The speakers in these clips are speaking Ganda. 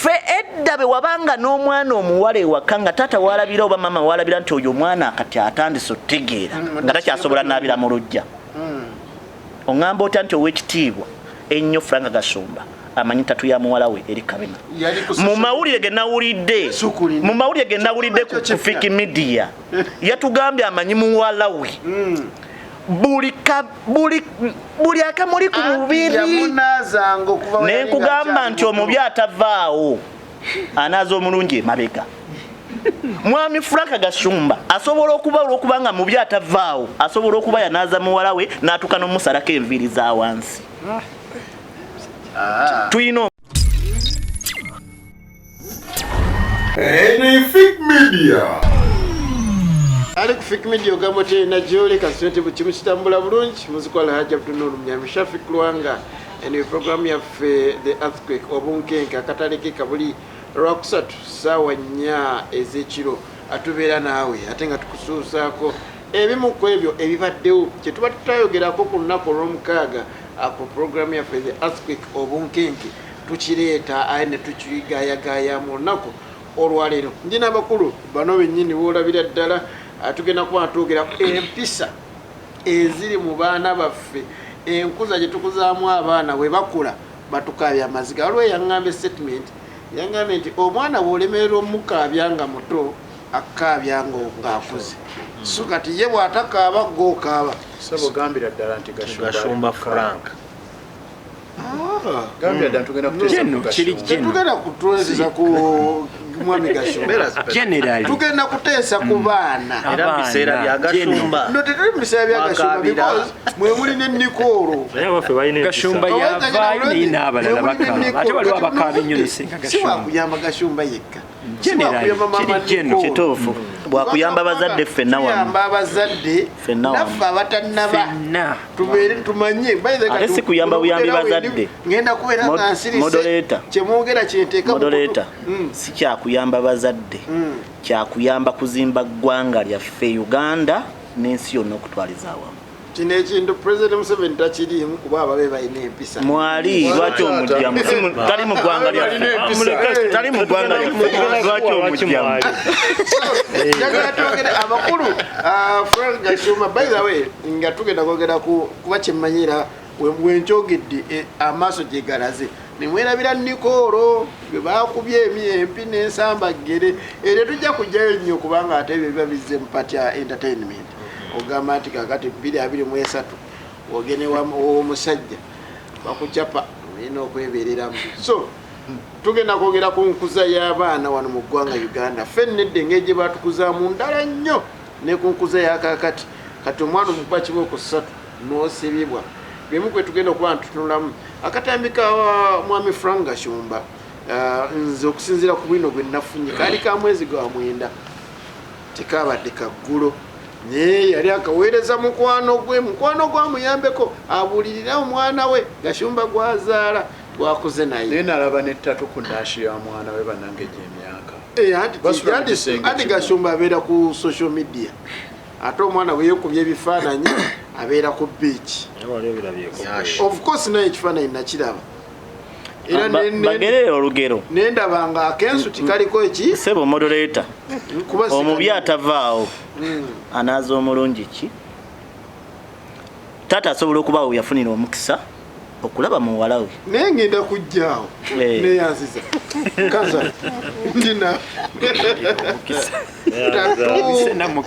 fe eddabe wabanga n'omwana omuwala ewaka nga taata walabira oba mama walabira nti oyo omwana akati atandise otegeera nga takyasobola naabira mu lujja oŋŋamba otya nti ow'ekitiibwa ennyo Frank Gashumba amanyi tatu ya muwala we eri Kabina mu mawulire ge nawulidde ku Fiki Media yatugambye amanyi muwala we buli akamuli ku mubiri nenkugamba nti omubi atavaawo anaaza omulungi emabega mwami Frank Gashumba asobola okuba olwokubanga mubi atavaawo asobola okuba yanaaza muwala we n'atuuka n'omusalako enviiri za wansi tuyina Fiki Media Ali ku Fiki Media ogamba tena gyoli kasente bukimu kitambula bulungi muzikola hajja butunulu mnyami Shafik Lwanga ene program yaffe the earthquake obunkenke akataleke kabuli lwakusatu sawa nnya ezekiro atubeera naawe ate nga tukusuusaako ebimu ku ebyo ebibaddewo kye tuba tutayogerako ku lunaku olw'omukaaga ku program yaffe the earthquake obunkenke tukireeta aye ne tukigayagaya mu lunaku olwaleero ndi n'abakulu bano bennyini boolabira ddala tugenda kuba twogera empisa eziri mu baana baffe enkuza gye tukuzaamu abaana bwe bakula batukaabya amaziga waliwo yaŋŋamba statement yaŋŋambye nti omwana bw'olemerera omukaabya nga muto akaabya ng'akuze so kati ye bw'atakaaba g'okaaba sabo gambira ddala nti Gashumba Frank gambira ddala tugenda kuteesa ku mwami Gashumba tugenda kuteesa ku baana era biseera bya Gashumba no tetuli mu biseera bya Gashumba because mwe muli ne Nicole Gashumba yavaayo naye n'abalala bakaaba ate waliwo abakaaba ennyo nesinga si wakuyamba Gashumba yekka kituufu bwakuyamba bazadde ffenna tuyamba abazadde naffe abatannaba tubeere tumanye ate si kuyamba buyambi bazadde ngenda kubeera nga nsirise kyemwogera kyenteeka modoleta si kyakuyamba bazadde kyakuyamba kuzimba ggwanga lyaffe Uganda n'ensi yonna okutwaliza awamu kino ekintu President Museveni takiriimu kuba ababe balina empisa mwali lwaki omujjamu tali mu ggwanga lyaffe tali mu ggwanga lyaffe lwaki omujjamu njagala twogere abakulu Frank Gashumba by the way nga tugenda kwogera kuba kyemmanyira wenkyogedde amaaso gye galaze nemwerabira Nicole bwe baakubye empi n'ensambagere era tujja kujjayo nnyo kubanga ate ebyo biba bizze mu party ya entertainment ogamba nti kakati 2023 ogene w'omusajja bakucapa olina okwebeereramu so tugenda kwogera ku nkuza y'abaana wano mu ggwanga Uganda ffenna edde gye batukuzaamu ndala nnyo ne ku nkuza y'akakati kati omwana omukuba kibooko 3 n'osibibwa bimu kwe tugenda okuba ntutunulamu akatambi ka mwami Frank Gashumba nze okusinziira ku bwino bwe nafunye kaali ka mwezi gwa 9 tekaabadde kaggulo naye yali akaweereza mukwano gwamuyambeko abuulirira omwana we Gashumba gwazaala gwakuze naye nalaba nettatu ku naashi ya mwana we banange gy'emyaka ati Gashumba abeera ku social media ate omwana bwe yeekubye ebifaananyi abeera ku beach of course naye ekifaananyi nakiraba era bagerere olugero nendaba nga akensuti kaliko eki sebo moderator omubi atavaawo anaaza omulungi ki taata asobola okubaawo yafunira omukisa okulaba muwala we naye ngenda kujjaawo neyanziza kaza ndina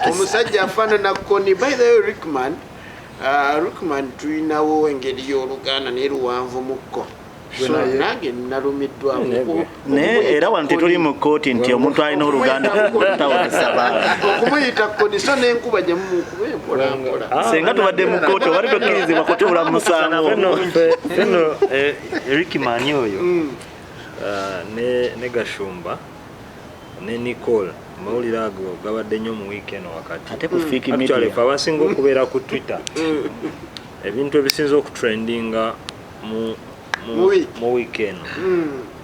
omusajja afaanana Koni by the way Rickman tulinawo engeri y'Oluganda naye luwanvu mukko nange nalumiddwamu naye era wano tetuli mu kkooti nti omuntu alina oluganda okumuyita Koni so n'enkuba gyemumukuba empolampola senga tubadde mu kkooti obali tokkirizibwa kutuula mu musango feno Rickman oyo ne Gashumba ne Nicole mawulire ago gabadde nnyo mu weekend wakati ate ku Fiki Media abasinga okubeera ku Twitter ebintu ebisinza okutrendinga mu weekend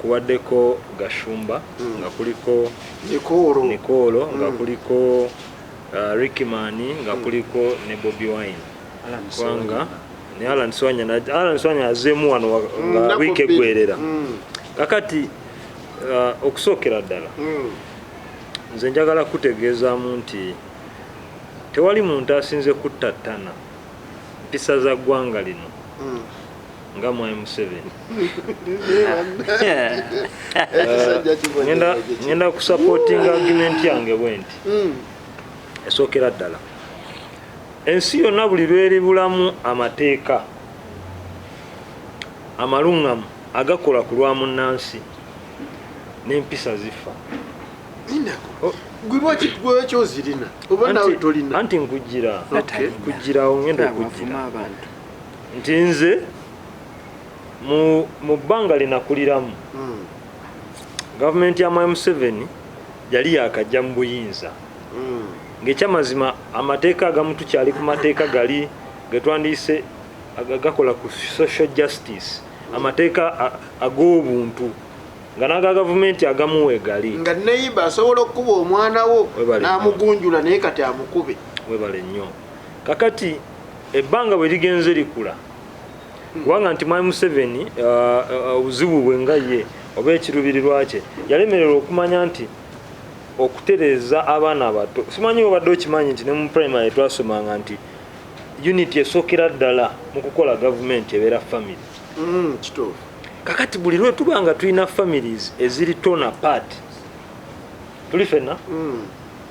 kuwaddeko Gashumba nga kuliko Nicole nga kuliko Rickman nga kuliko ne Bobi Wine kwanga ne Alan Swanya azemu wano nga wiki egwerera kakati okusookera ddala nze njagala kutegeezaamu nti tewali muntu asinze kuttattana mpisa za ggwanga lino nga Mwai Museveni. Ngenda kusupportinga argument yange bwenti esookera ddala ensi yonna buli lweri bulamu amateeka amalungamu agakola ku lwa munnansi n'empisa zifa. Gwewakyoozirina oba nawe tolina anti nkugirawo ngenda okugira nti nze mu bbanga linakuliramu gavumenti ya Mwai Museveni yali yakajja mu buyinza ng'ekyamazima amateeka agamu tukyali ku mateeka gali getwandiise gakola ku social justice amateeka ag'obuntu nga naga gavumenti agamu wegali nga neiba asobola okukuba omwana wo n'amugunjula naye kati amukube. Webale nnyo kakati ebbanga bwe ligenze likula kubanga nti Mwai Museveni obuzibu bwe nga ye oba ekiruubirirwa kye yalemererwa okumanya nti okutereeza abaana abato simanyi obadde okimanyi nti ne mu primary twasomanga nti unity esookera ddala mu kukola gavumenti ebeera family. Kituufu. Kakati buli lwe tuba nga tulina families eziri torn apart tuli fenna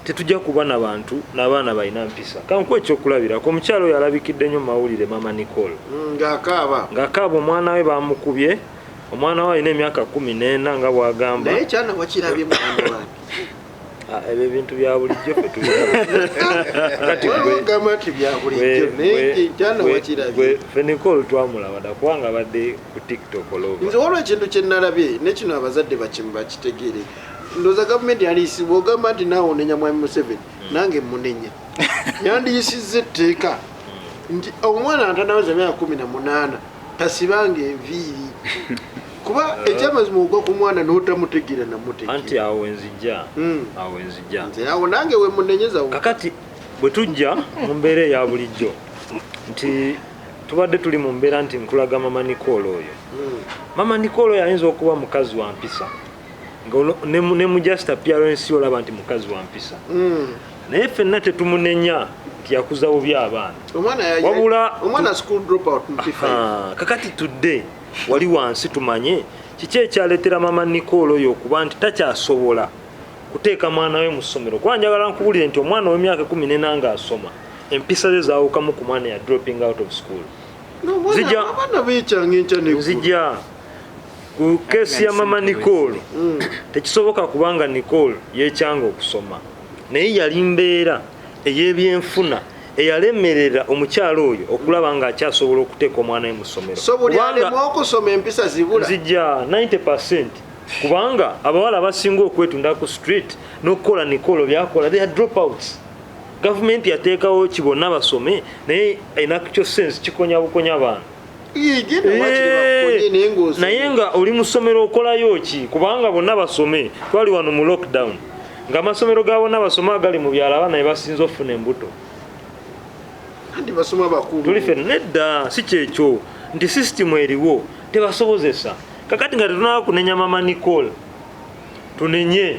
tetujja kuba n'abantu n'abaana balina mpisa. Kankuwa ekyokulabirako omukyalo oyo alabikidde nnyo mawulire Maama Nicole ng'akaaba omwana we bamukubye omwana we alina emyaka 14 nga bw'agamba naye kyana wakirabye mwana wange ebyo ebintu bya bulijjo fe tulirabe Nicole twamulaba dda kubanga abadde ku TikTok olova. Nze waliwo ekintu kye nalabye nekino abazadde bakitegeere ndowooza gavumenti yandiyisibwa ogamba nti naawe onenya Mwai Museveni nange munenya yandiyisizza etteeka nti omwana atanaweza emyaka 18 tasibanga enviiri kuba ekyamazima ogwa ku mwana n'otamutegeera namutegeera anti awo wenzijja nze awo nange we munenyeza kakati bwe tujja mu mbeera eya bulijjo nti tubadde tuli mu mbeera nti nkulaga Maama Nicole oyo Maama Nicole oyo ayinza okuba mukazi wa mpisa ne mu just appearance olaba nti mukazi wa mpisa naye ffenna tetumunenya nti yakuza bubi abaana omwana school drop out kakati tudde wali wansi tumanye kiki ekyaleetera Maama Nicole oyo okuba nti takyasobola kuteeka mwana we mu ssomero kuba njagala nkubulire nti omwana w'emyaka 14 nga asoma empisa ze zaawukamu ku mwana ya dropping out of school nzija ku keesi ya Maama Nicole tekisoboka kubanga Nicole yeekyanga okusoma naye yali mbeera ey'ebyenfuna eyalemerera omukyalo oyo okulaba nga akyasobola okuteeka omwana we mu ssomero. So buli alemu okusoma empisa zibula nzija 90% kubanga abawala abasinga okwetunda ku street n'okukola Nicole byakola they are dropouts. Gavumenti yateekawo kibonna basome naye inactual sense kikonya bukonya abaana naye nga oli mu ssomero okolayo ki kubanga bonna basome twali wano mu lockdown nga amasomero ga bonna basome agali mu byalo abaana ne basinza ofuna embuto tuli ffe nedda si kyekyo nti sisitimu eriwo tebasobozesa kakati nga tetunaba kunenya Maama Nicole tunenye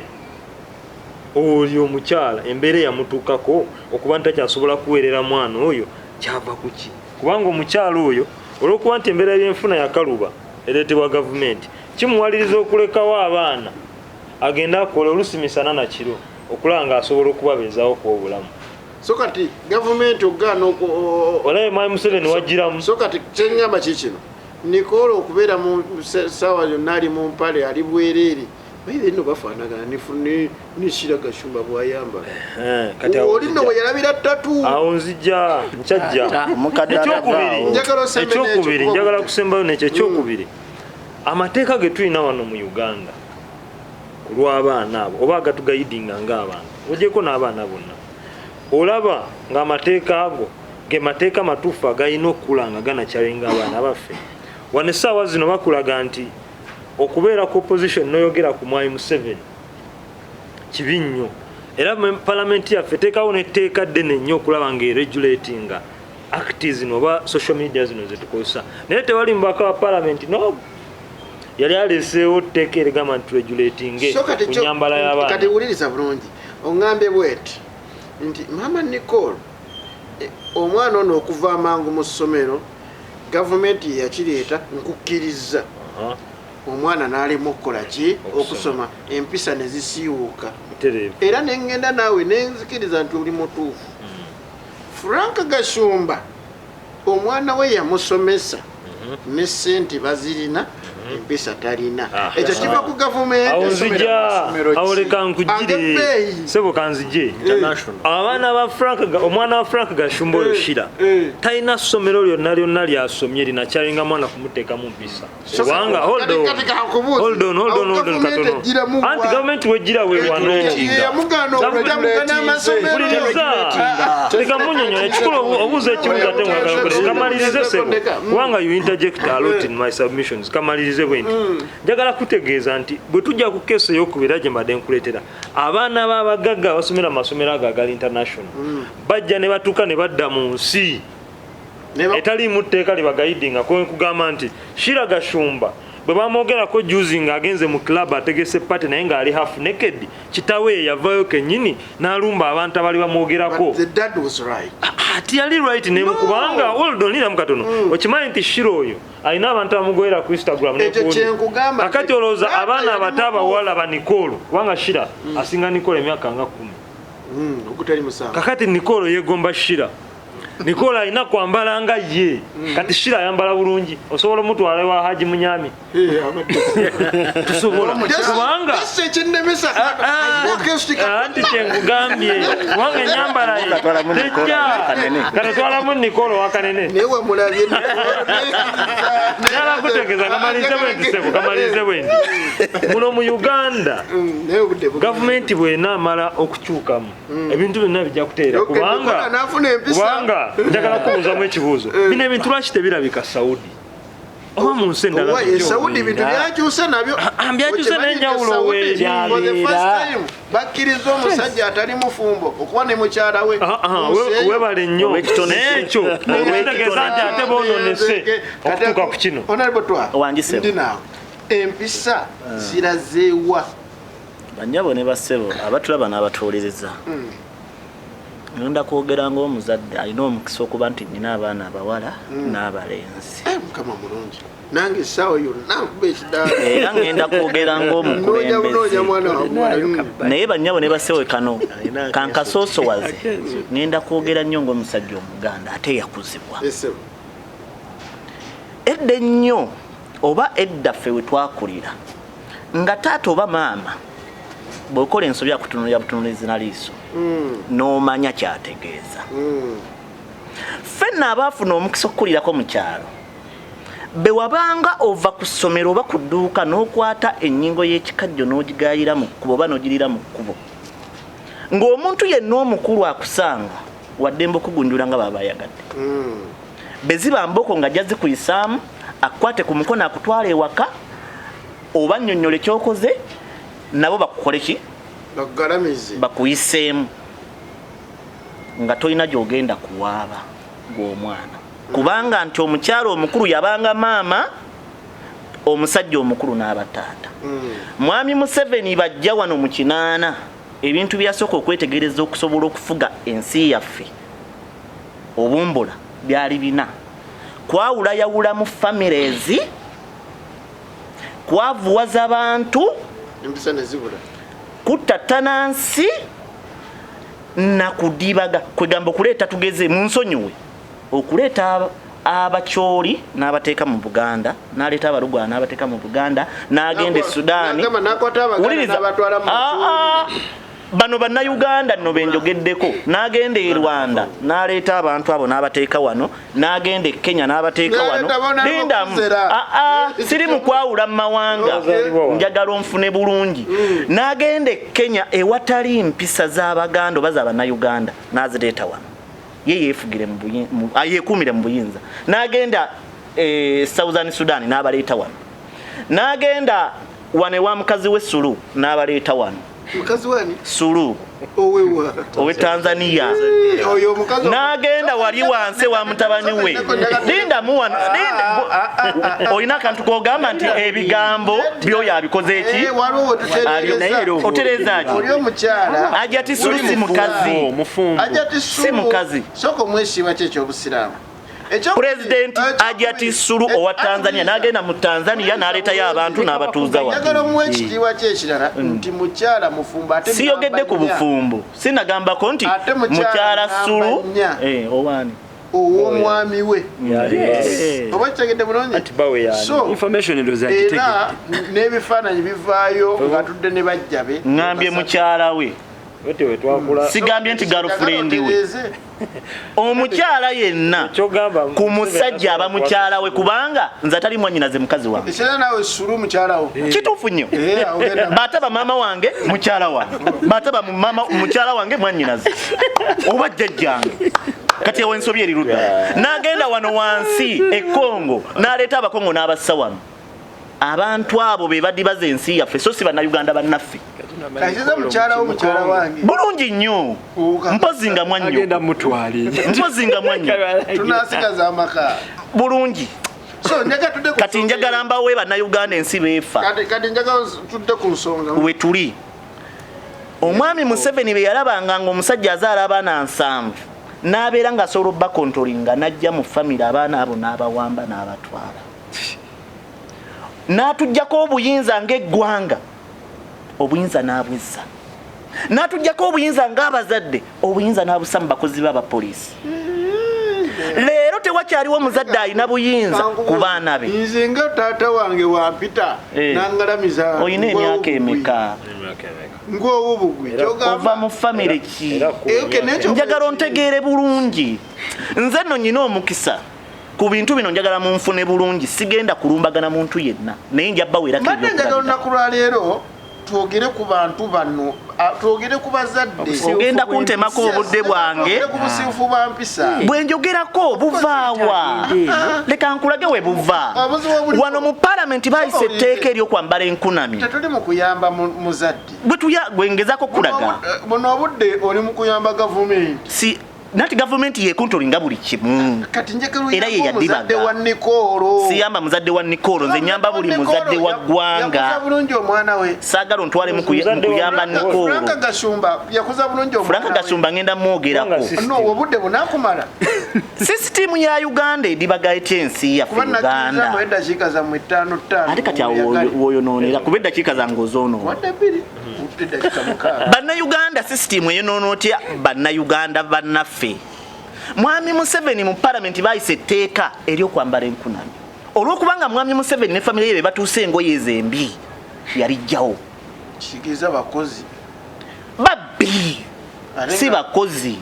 oyo omukyala embeera yamutuukako okuba nti takyasobola kuweerera mwana oyo kyava kuki kubanga omukyala oyo olw'okuba nti embeera y'enfuna yakaluba ereetebwa gavumenti kimuwaliriza okulekawo abaana agenda akola olusimisana na kiro okulaba ng'asobola okubabeezawo ku obulamu. So kati gavumenti ogaana olabe Mwai Museveni wagiramu. So kati kyeŋŋamba kikino Nicole okubeera mu ssaawa yonna ali mu mpale ali bwereere baire nno bafaanagana ne Sheila Gashumba bw'ayambala olino we yalabira ttatu awo nzija nkyajja ekyokubiri njagala kusembayo nekyo ekyokubiri amateeka ge tulina wano mu Uganda ku lw'abaana abo oba agatugayidinga ng'abaana ogyeko n'abaana bonna olaba ng'amateeka ago ge mateeka matuufu agalina okukula nga ganakyalenga abaana baffe wano essaawa zino bakulaga nti okubeera ku opposition noyogera ku Mwai Museveni kibi nnyo era palamenti yaffe teekawo netteeka ddene nnyo okulaba ng'eregulatinga acti zino oba social media zino zetukozesa naye tewali mubaka wa palamenti no yali aleseewo tteeka erigamba nti regulating ku nyambala y'abaana. Kati wuliriza bulungi oŋŋambye bweti nti Maama Nicole omwana ono okuva amangu mu ssomero gavumenti yakireeta nkukkiriza omwana n'alema okukola ki okusoma empisa ne zisiiwuuka era ne ŋŋenda naawe ne nzikiriza nti oli mutuufu. Frank Gashumba omwana we yamusomesa ne ssente bazirina empisa talina ekyo kiva ku gavumenti. Awo leka nkugire sebo kanzije abaana ba omwana wa Frank Gashumba oyo Sheila talina ssomero lyonna lyasomye linakyalinga mwana kumuteeka mu mpisa kubanga hold on katono anti gavumenti wejjira we wano leka munyonyola ekikulu obuuza ekibuuzo ate mwagala kamalirize sebo kubanga you interject a lot in my submissions. Kamalirize bwenti njagala kutegeeza nti bwe tujja ku keesi ey'okubira gye mbadde nkuleetera abaana b'abagagga basomera amasomero ago agali international bajja ne batuuka ne badda mu nsi etaliimu tteeka libagayidinga kugamba nti Sheila Gashumba bwe bamwogerako juzi ng'agenze mu club ategese pate naye ng'ali half naked kitawe yavayo kennyini n'alumba abantu abali bamwogerako ati yali right nemu kubanga hold on iramu katono okimanyi nti Sheila oyo alina abantu abamugoyera ku Instagram akati olowooza abaana abato abawala ba Nicole kubanga Sheila asinga Nicole emyaka nga 10 kakati Nicole yegomba Sheila Nicole alina kwambala nga ye kati Sheila ayambala bulungi osobola omutwala wa Haji Munyami tusobola kubanga anti kyengugambye wange nyambala ye tejja kanatwala mu Nicole wakanene newe mulabye nala kutegeza kamalize bwendi muno mu Uganda gavumenti bw'enaamala okukyukamu ebintu byonna bijja kuteera kubanga njagala kubuuzamu ekibuuzo bino ebintu lwaki tebirabika Saudi oba mu nsi endala Saudi bintu byakyusa nabyo byakyusa n'enjawulo bakkiriza omusajja atali mufumbo okuba ne mukyala we webale nnyo n'ekyo okitegeeza nti ate boononese okutuuka ku kino ndinaawe empisa zirazeewa banyabo ne basebo abatulaba n'abatuuliriza ngenda kwogera ng'omuzadde alina omukisa okuba nti nina abaana abawala n'abalenzi mukama mulungi nange essaawa yonna nkuba ekidaala era ngenda kwogera ng'omukulembeze naye banyabo ne basewe kano kankasoosowaze ngenda kwogera nnyo ng'omusajja omuganda ate yakuzibwa edda ennyo oba edda ffe we twakulira nga taata oba maama bw'okola ensobi akutunulira butunulizi na liiso n'omanya kyategeeza ffenna abaafuna omukisa okukulirako mu kyalo be wabanga ova ku ssomero oba ku dduuka n'okwata ennyingo y'ekikajjo n'ogigayira mu kkubo oba n'ogirira mu kkubo ng'omuntu yenna omukulu akusanga waddembe okugunjula nga baba bayagadde be ziba mboko nga ajja zikuyisaamu akukwate ku mukono akutwala ewaka oba nnyonnyola ekyokoze nabo bakukole ki bakuyiseemu nga tolina gy'ogenda kuwaaba gw'omwana kubanga nti omukyalo omukulu yabanga maama omusajja omukulu n'abataata mwami Museveni bajja wano mu 8 ebintu byasooka okwetegereza okusobola okufuga ensi yaffe obumbula byali bina kwawulayawula mu families kwavuwaza abantu empisa ne zibula kutatanansi na kudibaga kwegamba okuleeta tugeze mu nsonyiwe okuleeta abakyoli n'abateeka mu Buganda n'aleeta abalugwa n'abateeka mu Buganda n'agenda e Sudaani bano bannayuganda nno benjogeddeko n'agenda e Rwanda n'aleeta abantu abo n'abateeka wano n'agenda e Kenya n'abateeka wano lindamu siri mu kwawula mu mawanga njagala onfune bulungi n'agenda e Kenya ewatali mpisa z'Abaganda oba z'Abannayuganda n'azireeta wano ye yeekuumire mu buyinza n'agenda Southern Sudan n'abaleeta wano n'agenda wane wa mukazi w'essulu n'abaleeta wano mukazi wani Sulu owewa owe Tanzania oyo mukazi nagenda wali wanse wa mutabani we linda muwa oyina kantu kogamba nti ebigambo byo yabikoze eki waliwo tutereeza otereeza ki oli omukyala ajati Sulu si mukazi ajati Sulu si mukazi soko mwesiba kyekyo obusiraamu President ajati Sulu owa Tanzania nagenda mu Tanzania naleta ya abantu n'abatuuza wa njagala muwe ekitiibwa kyekirala nti mukyala mufumbo ate siyogedde ku bufumbo sinagambako nti mukyala Sulu owani ow'omwami we oba kitegedde bulungi era n'ebifaananyi bivaayo nga tudde ne bajja be ngambye mukyala we sigambye nti girlfriend we omukyala yenna ku musajja aba mukyala we kubanga nze atali mwannyinaze mukazi wange ekira naawe Sulu mukyala wo kituufu nnyo bataba maama wange mukyala wange bataba mukyala wange mwannyinaze oba jjajjange kati ewensobi erirudda n'agenda wano wansi e Congo n'aleeta abakongo n'abassa wano abantu abo be badibaza ensi yaffe so si bannayuganda bannaffe kasiza mukyala wo mukyala wange bulungi nnyo mpozi nga mwannyo mpozi nga mwannyo tunasigaza amaka bulungi so kati njagala mbawe bannayuganda ensi beefa kati njagala tudde ku nsonga we tuli omwami Museveni be yalabanga ng'omusajja azaala abaana 7 n'abeera ng'asobola bakontolinga n'ajja mu famire abaana abo n'abawamba n'abatwala n'atuggyako obuyinza ng'eggwanga obuyinza n'abuzza n'atuggyako obuyinza ng'abazadde obuyinza n'abussa mu bakozi b'abapoliisi leero tewakyaliwo muzadde alina buyinza ku baana be nze nga taata wange wampita nangalamiza oyina emyaka emeka ng'owubugwe ova mu famire ki njagala ontegeere bulungi nze nno nyina omukisa ku bintu bino njagala munfune bulungi sigenda kulumbagana muntu yenna naye njabba werako njagala olunaku lwaleero twogere ku bantu bano twogere ku bazadde ogenda kuntemako obudde bwange ku busiifu bwa mpisa bwe njogerako buvaawa leka nkulage we buva wano mu palamenti bayise etteeka eryokwambala enkunami tetuli mu kuyamba muzadde bwengezako kulaga buno obudde oli mu kuyamba gavumenti nati gavumenti yekontolinga buli kimu era ye yadibaga siyamba muzadde wa Nicole nze nyamba buli muzadde wa ggwanga saagala ontwale mu kuyamba Nicole Frank Gashumba ngenda mwogerako obudde bunakumala sisitimu ya Uganda edibaga etya ensi yaffe Uganda ate kati woyonoonera kuba eddakiika zange ozoonoona bannayuganda sisitimu eyonoona otya bannayuganda bannaffe mwami Museveni mu palamenti bayise etteeka eryokwambala enkunami olw'okubanga mwami Museveni ne famire ye be batuuse engoye ezembi yalijjawo kigeza bakozi babbi si bakozi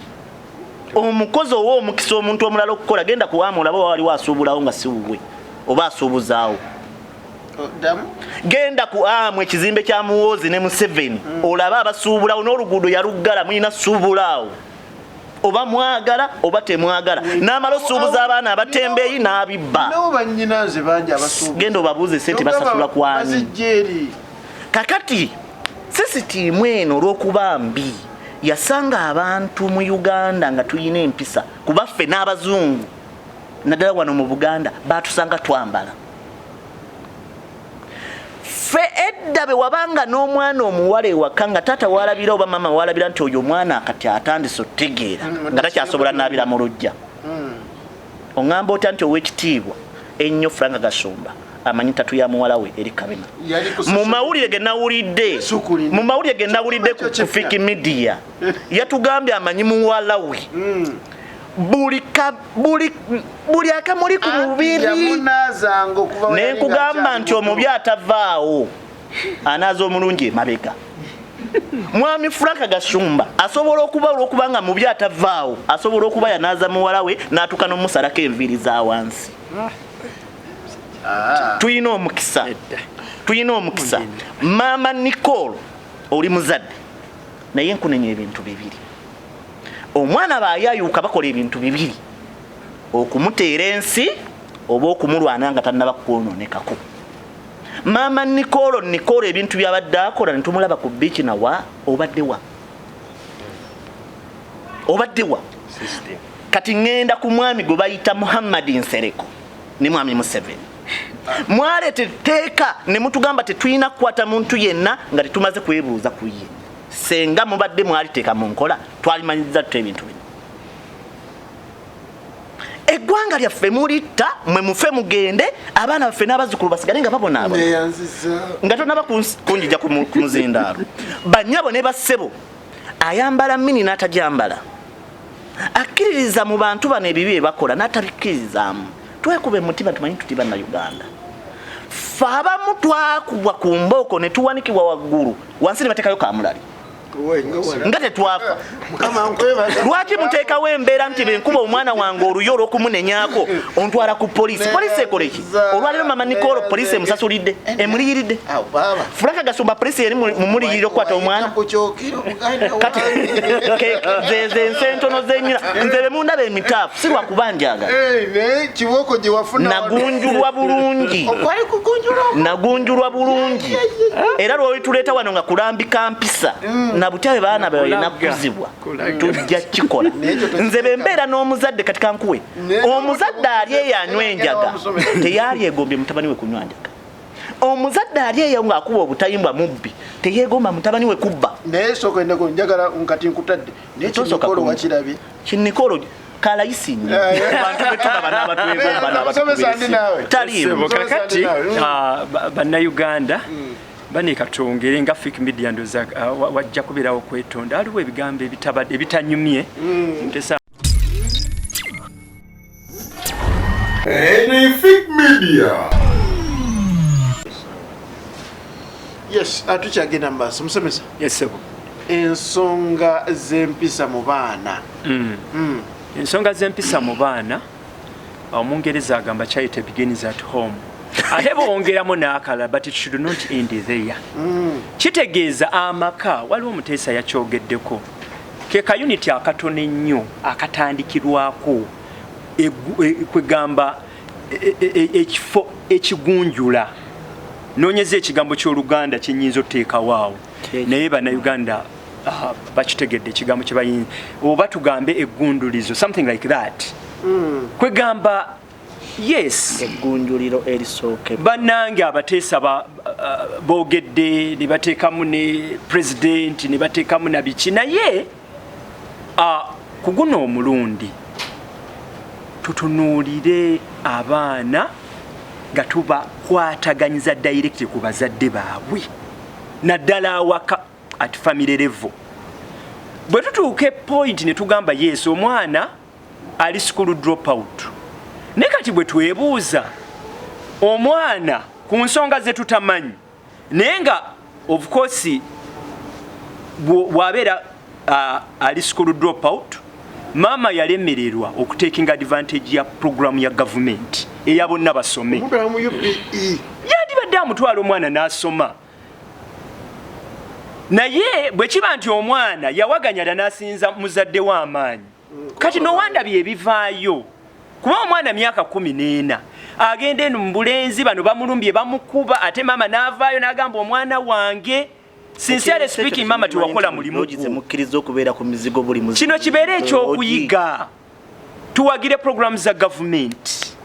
omukozi owa omukisa omuntu omulala okukola genda kuwaamu olaba waliwo asuubulawo nga si wuwe oba asuubuzaawo genda ku amwe ekizimbe kya Muwoozi ne Museveni olaba abasuubulawo n'oluguudo yaluggala mulina suubulaawo oba mwagala oba temwagala n'amala osuubuza abaana abatembeeyi n'abibba genda obabuuze sente basasula kwani kakati sisitiimu eno olw'okuba mbi yasanga abantu mu Uganda nga tuyina empisa kubaffe n'abazungu naddala wano mu Buganda batusanga twambala fe edda be wabanga n'omwana omuwala ewaka nga taata walabira oba mama walabira nti oyo omwana akati atandise otegeera nga takyasobola naabira mu lujja oŋŋamba otya nti ow'ekitiibwa ennyo Frank Gashumba amanyi tatu ya muwala we eri Kabina mu mawulire ge nawulidde ku Fiki Media yatugambye amanyi muwala we buli akamuli ku mubiri nenkugamba nti omubi atavaawo anaaza omulungi emabega mwami Frank Gashumba asobola okuba olw'okubanga mubi atavaawo asobola okuba yanaaza muwala we n'atuuka n'omusalako enviiri za wansi tuyina omukisa Maama Nicole oli muzadde naye nkunenya ebintu bibiri omwana baayayuuka bakola ebintu bibiri okumuteera ensi oba okumulwana nga tannaba kwonoonekako Maama Nicole ebintu byabadde akola ne tumulaba ku beach nawa obaddewa system kati ngenda ku mwami gwe bayita Muhammad Nsereko ne mwami Museveni mwalete teeka ne mutugamba tetulina kukwata muntu yenna nga tetumaze kwebuuza ku ye senga mubadde mwali teeka mu nkola twalimanyiza tuta ebintu bino eggwanga lyaffe mulitta mwe mufe mugende abaana baffe n'abazzukulu basigale nga babonaabo nga tonaba kunjija ku muzindaalo bannyabo ne bassebo ayambala mini n'atagyambala akkiririza mu bantu bano ebibi bye bakola n'atabikkiririzaamu twekube mutima tumanyi tuti bannayuganda ffe abamu twakubwa ku mbooko ne tuwanikibwa waggulu wansi ne bateekayo kamulali nga tetwafa lwaki muteekawo embeera nti benkuba omwana wange oluyo olw'okumunenyako ontwala ku polisi ekola eki olwaliro Maama Nicole polisi emusasulidde emuliyiridde Frank Gashumba polisi yeri mumuliyirira okukwata omwana kati ze ensentono zenyina nze be mundaba emitaafu si lwakubanjagala nagunjulwa bulungi era lwolituleeta wano nga kulambika mpisa na butyawe baana bawe nakuzibwa tujja kikola nze bembeera n'omuzadde kati kankuwe omuzadde ali eyanywa enjaga teyali egombye mutabani we kunywa njaga omuzadde ali eyo ng'akuba obutayimbwa mubbi teyeegomba mutabani we kubba naye sooka endeko njagala nkati nkutadde naye Nicole wakirabye Nicole kalayisi nnyo abantu betulaba n'abatwegomba n'abataliimu kakati bannayuganda bane katongere nga fake media ndoza wajja kubirawo kwetonda aliwo ebigambo ebitanyumye ntesa fake media yes atukyagenda mbasa musomesa yesebo ensonga z'empisa mu baana ensonga z'empisa mu baana omungereza agamba child begins at home ate bongeramu n'akala but it should not end there kitegeeza amaka waliwo omuteesa yakyogeddeko ke ka unity akatono ennyo akatandikirwako kwegamba ekifo ekigunjula noonyeza ekigambo ky'oluganda kyenyinza oteekawaawo naye bannayuganda bakitegedde ekigambo kye bayinza oba tugambe eggundulizo something like that kwegamba yes eggunjuliro erisooke bannange abateesa boogedde ne bateekamu ne president ne bateekamu na biki naye ku guno omulundi tutunuulire abaana nga tubakwataganyiza direct ku bazadde baabwe naddala awaka at family level bwe tutuuka point ne tugamba yes omwana ali school drop out ne kati bwe twebuuza omwana ku nsonga ze tutamanyi naye nga of course bw'abeera ali school drop out maama yalemererwa okutekinga advantage ya program ya government eya bonna basome yandibadde amutwala omwana n'asoma naye bwe kiba nti omwana yawaganyala n'asinza muzadde w'amaanyi kati nowanda byebivaayo kuba omwana myaka 14 agenda eno mu bulenzi bano bamulumbye bamukuba ate maama n'avaayo n'agamba omwana wange sincerely speaking mama tiwakola mulimu mukkiriza okubeera ku mizigo buli muzigo kino kibeere ekyokuyiga tuwagire program za government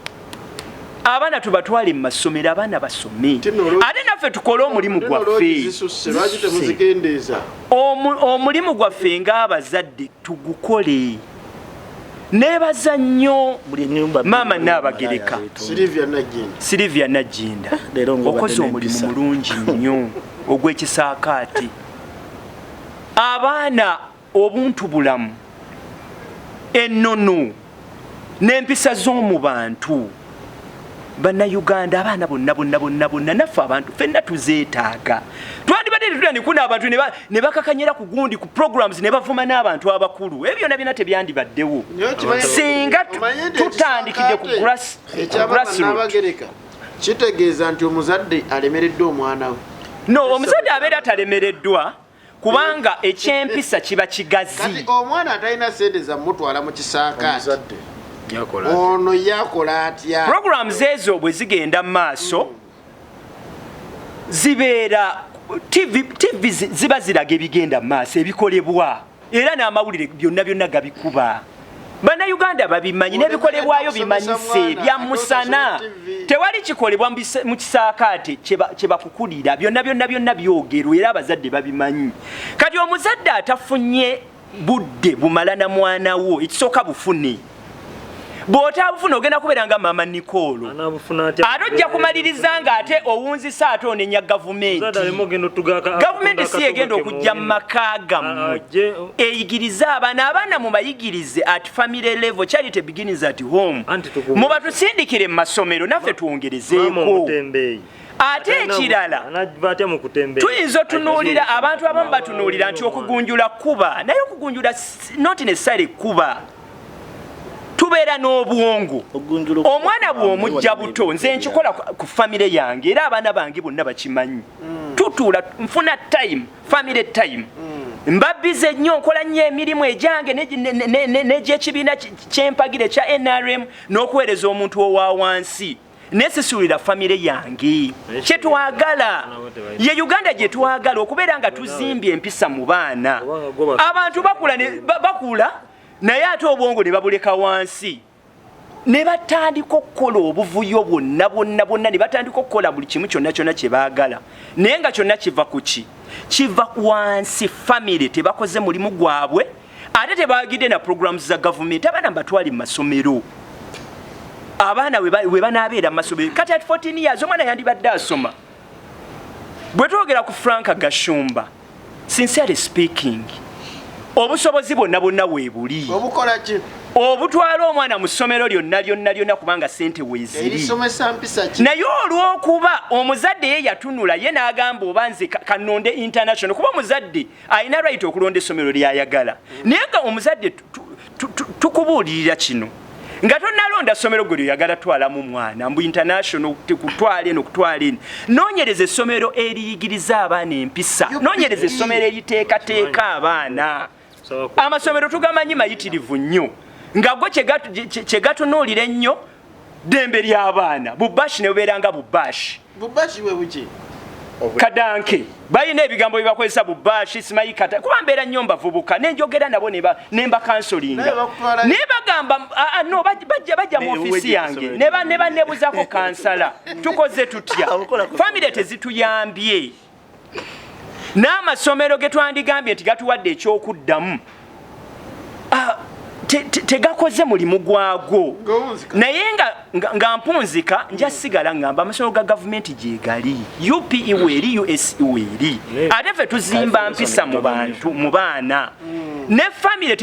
abaana tubatwale mu masomero abaana basome ate naffe tukole omulimu gwaffe omulimu gwaffe ng'abazadde tugukole nebaza nnyo maama Naabagereka Silivia Najinda okoze omulimu mulungi nnyo ogw'ekisaakaati abaana obuntu bulamu ennono n'empisa z'omu bantu bannayuganda abaana bonna naffe abantu ffenna tuzeetaaga twandibadde tetulani kuna abantu ne bakakanyira ku gundi ku programs ne bavuma n'abantu abakulu ebyo byonna tebyandibaddewo singa tutandikidde ku grassroot kitegeeza nti omuzadde alemereddwa omwana we no omuzadde abeera talemereddwa kubanga ekyempisa kiba kigazi kati omwana atalina sente zamutwala mu kisaakaati ono yakola atya programs ezo bwe zigenda mu maaso zibeera TV ziba ziraga ebigenda mu maaso ebikolebwa era n'amawulire byonna gabikuba. Bannayuganda babimanyi n'ebikolebwayo bimanyise bya musana. Tewali kikolebwa mu kisaakaate kye bakukulira byonna byogerwa era abazadde babimanyi. Kati omuzadde atafunye budde bumala na mwana wo ekisooka bufune. Bw'otabufuna ogenda kubeera nga Maama Nicole. Ate ojja kumaliriza ng'ate owunzisa ate onenya gavumenti. Gavumenti si egenda okujja mu maka gammwe. Eyigirize abaana mu bayigirize at family level, charity begins at home. Muba tusindikire mu masomero naffe tuwongerezeeko. Ate ekirala tuyinza otunuulira abantu abamu batunuulira nti okugunjula kuba naye okugunjula not necessarily kuba. Tubeera n'obwongo. Omwana bw'omujja buto nze nkikola ku famire yange era abaana bange bonna bakimanyi. Tutuula nfuna time, family time. Mbabize nnyo nkola nnyo emirimu egyange n'egyekibiina ky'empagire kya NRM n'okuweereza omuntu owa wansi. Nesisuulira famire yange. Kye twagala ye Uganda gye twagala okubeera nga tuzimbye empisa mu baana. Abantu bakula naye ate obwongo ne babuleka wansi ne batandika okukola obuvuyo bwonna ne batandika okukola buli kimu kyonna kye baagala. Naye nga kyonna kiva ku ki? Kiva wansi family tebakoze mulimu gwabwe ate tebaagidde na programs za gavumenti. Abaana batwali mu masomero. Abaana we banaabeera mu masomero. Kati at 14 years omwana yandibadde asoma. Bwe twogera ku Frank Gashumba, sincerely speaking, obusobozi bonna weebuli. Obukola ki? Obutwala omwana mu ssomero lyonna kubanga ssente weeziri. Erisomesa mpisa ki? Naye olw'okuba omuzadde ye yatunula ye n'agamba oba nze kanonde international kuba omuzadde alina right okulonda essomero ly'ayagala. Naye nga omuzadde tukubuulirira kino nga tonnalonda ssomero gwe lyoyagala twalamu mwana mbu international kutwala eno. Noonyereza essomero eriyigiriza abaana empisa. Noonyereza essomero eriteekateeka abaana. Amasomero tugamanyi mayitirivu nnyo nga gwe kye gatunuulira ennyo ddembe ly'abaana. Bubashi ne bubeeranga bubashi. Bubashi bwe buki? Kadanke balina ebigambo bye bakozesa bubashi simayi kata kuba mbeera nnyo mbavubuka nenjogera nabo nemba kansolinga ne bagamba no bajja mu ofisi yange ne banebuzako kansala tukoze tutya family tezituyambye n'amasomero ge twandigambye nti gatuwadde ekyokuddamu tegakoze mulimu gwago. Naye nga mpunzika nja sigala ngamba amasomero ga gavumenti gyegali UPE weri US weri ate ffe tuzimba mpisa mu bantu mu baana ne family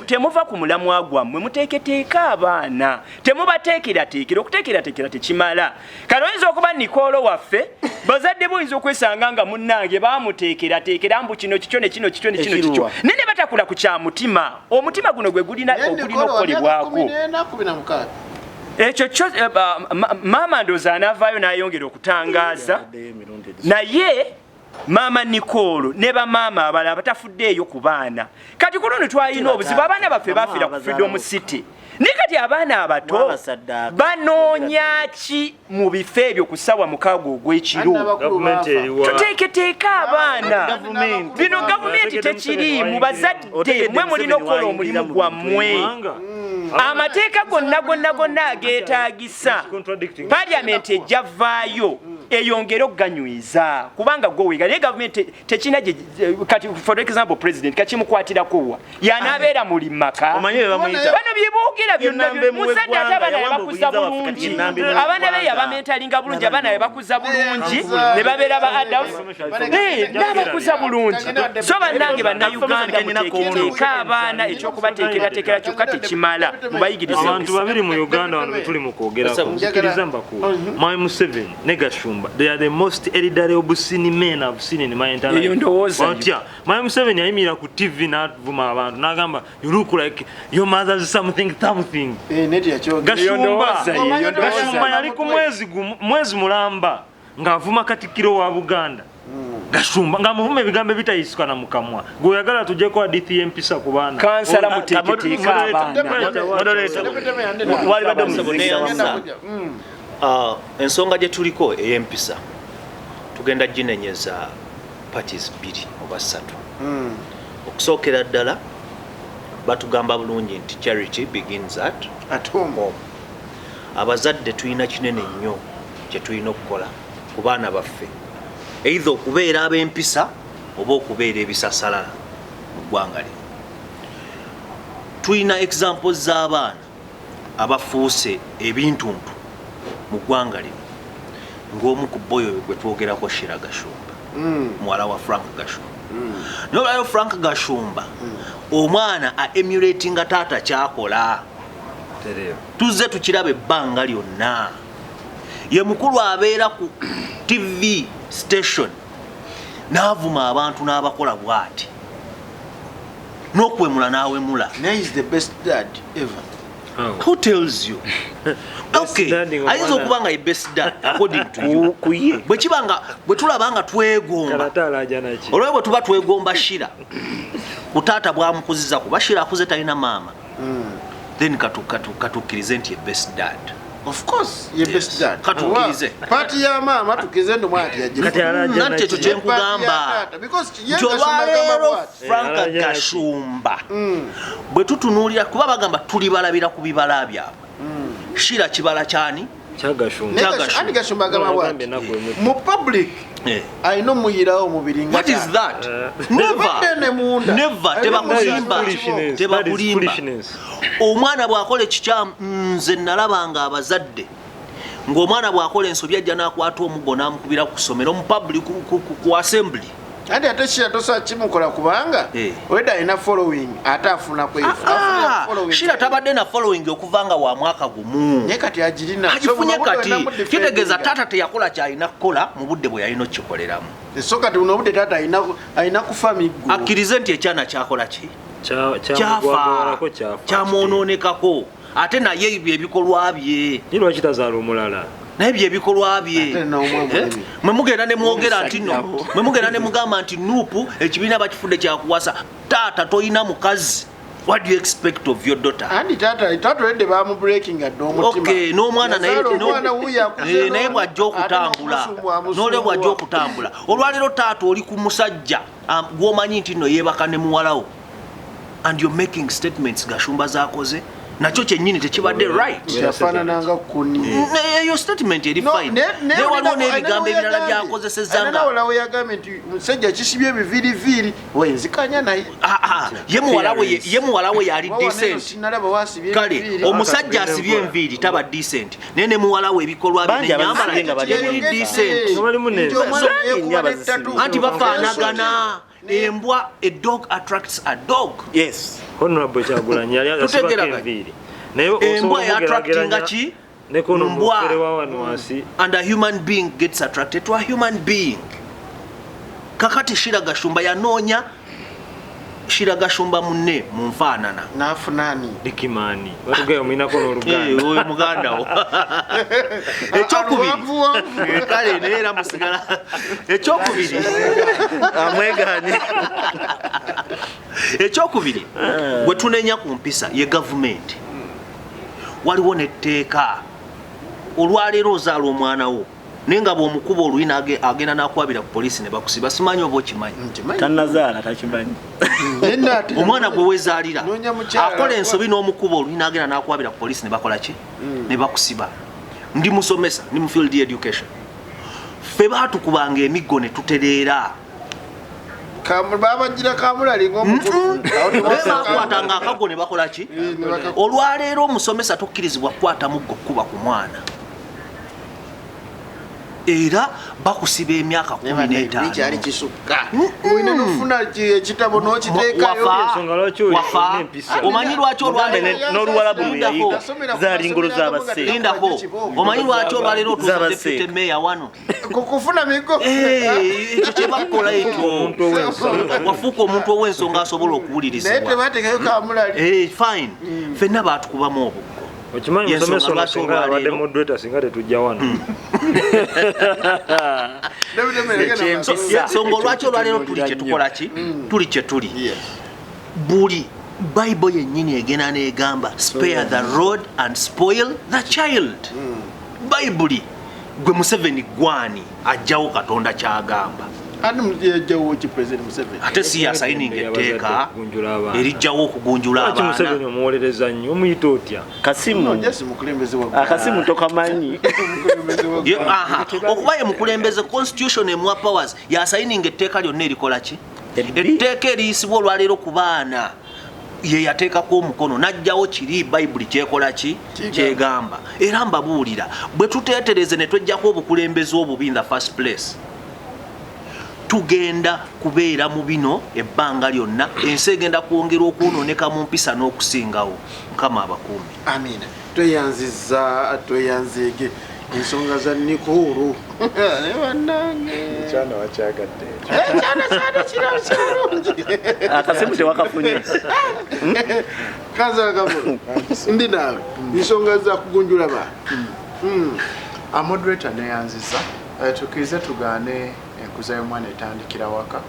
temuva ku mulamwa gwammwe muteeketeeka abaana temubateekerateekera okuteekerateekera tekimala. Kano oyinza okuba Nicole waffe bazadde buyinza okwesanga nga munnange baamuteekerateekera mbu kino kikyo ne kino nene batakula ku kya mutima. Omutima guno gwe gulina okukolebwako. Ekyo kyo maama ndooza anaavaayo n'ayongera okutangaaza naye Maama Nicole ne bamaama abalala batafuddeeyo ku baana. Kati ku luno twalina obuzibu abaana baffe bafiira ku Freedom City. Naye kati abaana abato banoonya ki mu bifo ebyo ku ssaawa 6 ogw'ekiro? Tuteeketeeka abaana. Bino gavumenti tekiri mu bazadde mwe mulina okukola omulimu gwammwe. Amateeka gonna ageetaagisa Parliament ejja vaayo eyongera okuganywiza kubanga gwe weega naye gavumenti tekina kati for example president kakimukwatirako wa yanaabeera muli maka bano byebuukira byonna muzadde ate abaana yabakuza bulungi abaana be yabamentalinga bulungi abaana yabakuza bulungi ne babeera ba adults n'abakuza bulungi so bannange bannayuganda muteeketeeka abaana ekyokubateekerateekera kyokka tekimala mubayigirize abantu babiri mu Uganda wano betuli mu kwogerako nzikiriza mbakulu Maama Museveni ne Gashumba. They are the most elderly obscene men I've seen in my entire life. Maama Museveni ayimira ku TV n'avuma abantu n'agamba you look like your mother's something. Gashumba yali ku mwezi mulamba ng'avuma Katikkiro wa Buganda. Gashumba nga muvume ebigambo bitayisukana mu kamwa gweoyagala tujjeko hadithi y'empisa ku baana kansala muteeketeeka abaana ensonga gye tuliko ey'empisa tugenda ginenyeza parties 2 oba 3. Okusookera ddala batugamba bulungi nti charity begins at home. Abazadde tulina kinene nnyo kye tulina okukola ku baana baffe, either okubeera ab'empisa oba okubeera ebisasalala mu ggwanga lino. Tulina examples z'abaana abafuuse ebintuntu mu ggwanga lino, ng'omu ku boyo gwe twogerako Sheila Gashumba, muwala wa Frank Gashumba. N'olwayo Frank Gashumba omwana emulatinga taata kyakola, tuzze tukirabe ebbanga lyonna. Ye mukulu abeera ku TV station n'avuma abantu n'abakola bw'ati, n'okwemula n'awemula. He is the best dad ever. Who tells you? Okay, ayinza okuba nga ye best dad according to you. Bwe tulaba nga twegomba, olwayo bwe tuba twegomba Sheila ku taata bw'amukuziza kuba Sheila akuze talina maama, then katukkirize nti ye best dad. Of course, ye best dad. Katukkirize. Party ya maama tukize ndo mwati ya nate ekyo kye nkugamba nti olwaleero Frank Gashumba bwe tutunuulira kuba bagamba tuli balabira ku bibala byabwe. Sheila kibala kyani? Andi Gashumba agamba bwati mu public ayina omuyirawo mubiri nga what is that? Never. Tebakulimba. Omwana bw'akola ekikyamu, nze nalabanga abazadde ng'omwana bw'akola ensobi ajja n'akwata omuggo n'amukubira ku ssomero mu public ku assembly. Andi ate Sheila tosobola kimukola kubanga weda alina following ate afuna Sheila tabadde na following okuva nga wa mwaka gumu. Naye kati agirina. Agifunye kati. Kitegeeza taata teyakola kyalina kukola mu budde bwe yalina okkikoleramu. So kati buno obudde taata alina kufa miggo. Akkirize nti ekyana kyakola ki? Kyafa. Kyamwonoonekako. Ate naye ebyo ebikolwa bye. Lwaki tazaala omulala? Naye byebikolwa bye mwe mugenda ne mwogera nti no, mwe mugenda ne mugamba nti nuupu ekibiina bakifudde kyakuwasa. Taata toyina mukazi. What do you expect of your daughter? Andi taata wedde baamu breaking adde omutima. Okay, n'omwana naye bw'ajja okutambula. N'ole bw'ajja okutambula. Olwaleero taata oli ku musajja gw'omanyi nti no yeebaka ne muwalawo. And you're making statements Gashumba zaakoze. Nakyo kyennyini tekibadde right. Yafaanananga kuni. Eyo statement eri fine. Ne waliwo n'ebigambo ebirala byakozesezza nga. Walawo yagambye nti musajja kisibye ebiviiriviiri wenzikanya naye. Ye muwala we yali decent. Kale omusajja asibye enviiri taba decent. Naye ne muwala we ebikolwa bye n'enyambala tebiri decent. Anti bafaanagana. Embwa, a dog attracts a dog. Yes. Honorable Chagulanyi yali asibako enviiri. Embwa attractinga ki? Mbwa. And a human being gets attracted to a human being. Kakati Sheila Gashumba yanoonya Sheila Gashumba munne munfaanana. N'afunani. Dikimani. Watugayo mwinako n'oluganda. Oyo muganda wo. Ekyokubiri. Kale neera musigala. Ekyokubiri. Amweganye. Ekyokubiri. Bwe tunenya ku mpisa ye gavumenti. Waliwo n'etteeka. Olwaleero ozaala omwana wo. Nenga bw'omukuba oluyina agenda n'akwabira ku poliisi ne bakusiba. Simanyi oba okimanyi. Tannazaala takimanyi. Omwana gwe wezaalira akola ensobi n'omukuba oluyina agenda n'akwabira ku poliisi ne bakola ki? Ne bakusiba. Ndi musomesa, ndi mu field education. Ffe baatukubanga emiggo ne tutereera. Babagira kamulali ng'omukulu. Baakwatanga akaggo ne bakola ki? Olwaleero omusomesa tokkirizibwa kukwata muggo kuba ku mwana. Era bakusiba emyaka 15. Kyali kisukka. Oyina nofuna ekitabo n'okiteekayo. Omanyi lwaki n'oluwalabu luyayiga zaali ngolo z'abaseera. Lindako. Omanyi lwaki olwaleero otuuza deputy mayor wano. Kufuna migo. Ekyo kye bakola ekyo. Wafuuka omuntu ow'ensonga asobola okuwulirizibwa. Naye tebateekayo kamulali. Fine. Ffenna baatukubamu obukko. Okimanyi musomesa onasinga abadde moderator singa tetujja wano. Ensonga lwaki olwaleero tuli kye tukola ki? Tuli kye tuli. Buli Bible yennyini egenda n'egamba spare the rod and spoil the child. Bible gwe Museveni gwani ajjawo Katonda kyagamba ate mujjawo ki president Museveni ate si yasayininga etteeka erijjawo okugunjula abaana Museveni omuwolereza nnyo omuyita otya Kasimu Kasimu tokamanyi okuba ye mukulembeze constitution emuwa powers yasayininga etteeka lyonna erikola ki etteeka eriyisibwa olwaleero ku baana ye yateekako omukono n'ajjawo kiri bayibuli kyekola ki kyegamba era mbabuulira bwe tuteetereze ne twejjako obukulembeze obubi in the first place tugenda kubeera mu bino ebbanga lyonna ensi egenda kwongera okwonooneka mu mpisa n'okusingawo mukama abakuumi amina tweyanzige ensonga za Nicole ne bannange kyana wakyagadde Akasimu tewakafunye kaza kabulu ndi nawe ensonga za kugunjula ba moderator neyanziza tukirize tugaane enkuza y'omwana etandikira waka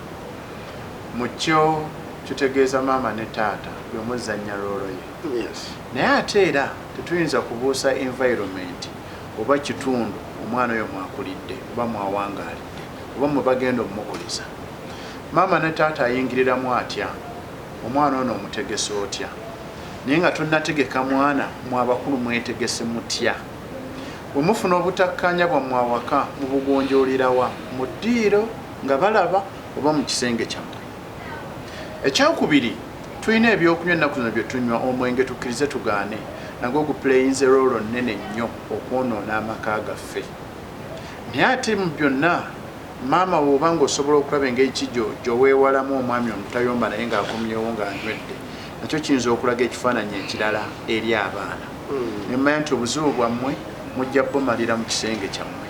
mukyo kitegeeza maama ne taata byomuzannya loolo ye naye ate era tetuyinza kubuusa environment oba kitundu omwana oyo mwakulidde oba mwawangaalidde oba mwe bagenda omukuliza maama ne taata ayingiriramu atya omwana ono omutegese otya naye nga tonnategeka mwana mwabakulu mwetegese mutya bwe mufuna obutakkaanya bwammwe awaka mubugonjoolerawa mu ddiiro nga balaba oba mu kisenge kyammwe ekyokubiri tulina ebyokunywa ennaku zino bye tunywa omwenge tukkirize tugaane nagwo gupuleyinze roolo nnene nnyo okwonoona amaka gaffe naye ate mu byonna maama bw'oba ng'osobola okulaba engeri ki gy'oweewalamu omwami omutayomba naye ng'akomyewo ng'anywedde nakyo kiyinza okulaga ekifaananyi ekirala eri abaana nemmanya nti obuzibu bwammwe mujja bumalira mu kisenge kyammwe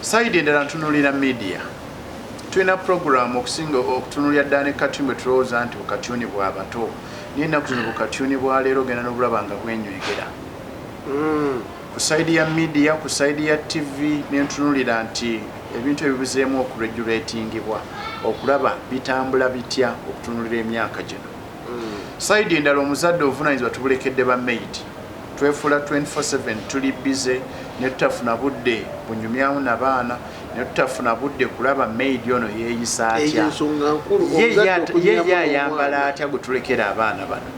sayidi endala ntunulira media tulina puroguramu okusinga okutunulira ddala ne katyuni bwe tulowooza nti bukatyuni bw'abato naye ennaku zino bukatyuni bwa leero genda n'obulaba nga bwenywegera ku sayidi ya media ku sayidi ya tv nentunulira nti ebintu ebibuzeemu okuregulatingibwa okulaba bitambula bitya okutunulira emyaka gino sayidi endala omuzadde obuvunaanyizibwa tubulekedde ba maid twefuula 24/7 tuli bize ne tutafuna budde bunyumyamu n'abaana ne tutafuna budde kulaba maid ono yeeyisa atya ye ayambala atya gutulekera abaana bano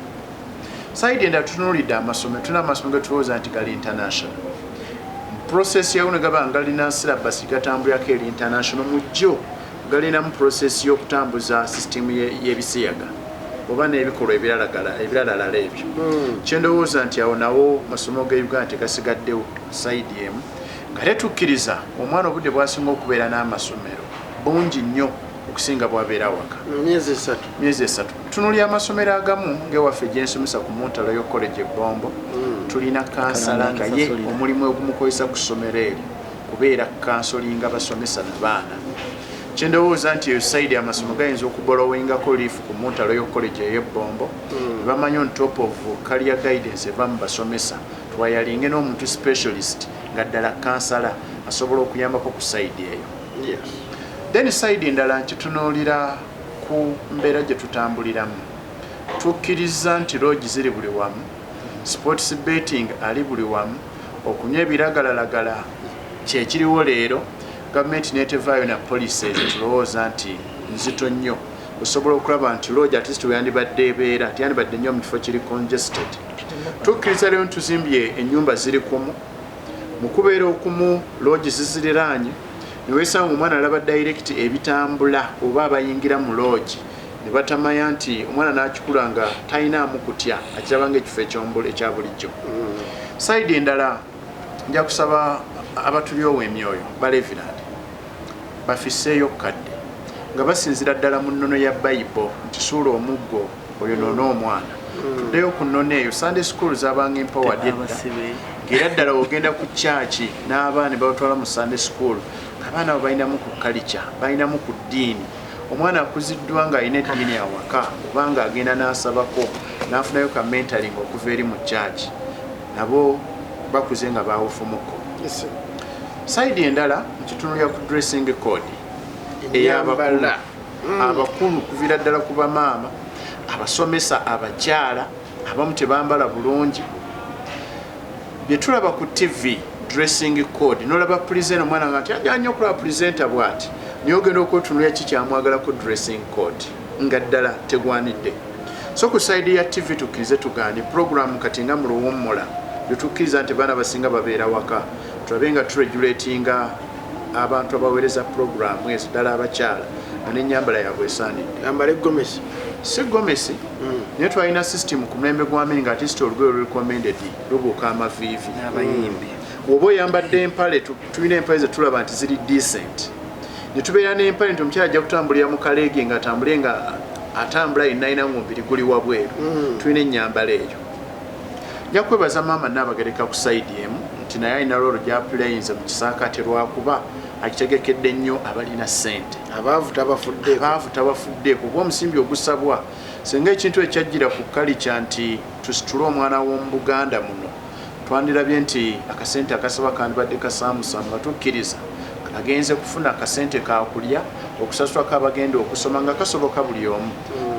sayidi endala tutunulidde amasomero tulina amasomero getulowooza nti gali international process yawo ne gaba ngalina silabasi gatambulirako eri international mujjo galinamu process y'okutambuza system y'ebisiyaga oba n'ebikolwa ebiralalala ebyo kyendowooza nti awo nawo masomo ga Uganda tegasigaddewo sayidi emu nga tetukkiriza omwana obudde bwasinga okubeera n'amasomero bungi nnyo okusinga bwabeera waka myezi 3 tunulya amasomero agamu ng'ewaffe gyensomesa ku muntalo y'okolege ebbombo tulina kansala nga ye omulimu ogumukozesa ku ssomero eryo kubeera kansolinga basomesa n'abaana kyendowooza nti eyo sayidi amasomo gayinza okubolowingako liifu ku muntalo y'okolege ey'ebbombo nebamanyi on top of career guidance eva mu basomesa twayalinge n'omuntu specialist nga ddala kansala asobola okuyambako ku sayidi eyo then sayidi endala nkitunuulira ku mbeera gye tutambuliramu tukkiriza nti loogi ziri buli wamu sports betting ali buli wamu okunywa ebiragalalagala kyekiriwo leero gavumenti netevaayo na poliisi ezitulowooza nti nzito nnyo osobola okulaba nti loogi at least weyandibadde ebeera tiyandibadde nnyo mu kifo kiri congested tukkiriza leero ntuzimbye ennyumba ziri kumu mu kubeera okumu loogi ziziriraanye niweesanga omwana alaba direct ebitambula oba abayingira mu loogi ne batamanya nti omwana n'akikula nga talinaamu kutya akiraba ng'ekifo ekya bulijjo sayidi endala nja kusaba abatulyowo emyoyo balevirand bafisseeyo kadde nga basinzira ddala mu nnono ya bayibo nti suula omuggo oyo noona omwana tuddeyo ku nnono eyo sunday school zabanga empowered edda ng'era ddala ogenda ku kyaki n'abaana ne babatwala mu sunday school abaana abo balinamu ku kalica balinamu ku ddiini omwana akuziddwa ng'alina eddiini awaka obanga agenda n'asabako n'afunayo ka mentoring okuva eri mu kyaki nabo bakuze nga bawufumuko sayidi endala nkitunulira ku dressing code ey'abakulu abakulu kuviira ddala ku bamaama abasomesa abakyala abamu tebambala bulungi bye tulaba ku tv dressing code nolaba present omwana nga ajanya okulaba presenter bwati niyo ogenda okwetunulira kikyamwagala ku dressing code nga ddala tegwanidde. So ku side ya TV tukirize tugaane program kati nga mu luwumula lutukkiriza nti baana basinga babeera waka tulabe nga turegulatinga abantu abaweereza programu ezo ddala abakyala n'ennyambala yaabwe esaanidde ambale gomesi si gomesi naye twalina system ku mulembe gw'amini nga ati olugero recommended lubuuka amaviivi n'abayimbi bw'oba oyambadde empale tulina empale ze tulaba nti ziri decent ne tubeera n'empale nti omukyala ajja kutambulira mu kaleege nga atambule nga atambula yenayina ng'omubiri guli wabweru tulina ennyambala eyo. Nja kwebaza maama Naabagereka ku saidi emu nti naye alina loolo gy'apulayinze mu kisaakaate lwakuba akitegekedde nnyo abalina ssente abaavu tabafudde kuba omusimbi ogusabwa singa ekintu ekyajjira ku kalica nti tusitule omwana w'omu Buganda muno twandirabye nti akasente akasaba kandibadde kasaamusaamu nga tukkiriza agenze kufuna akasente kakulya okusasulako abagenda okusoma nga kasoboka buli omu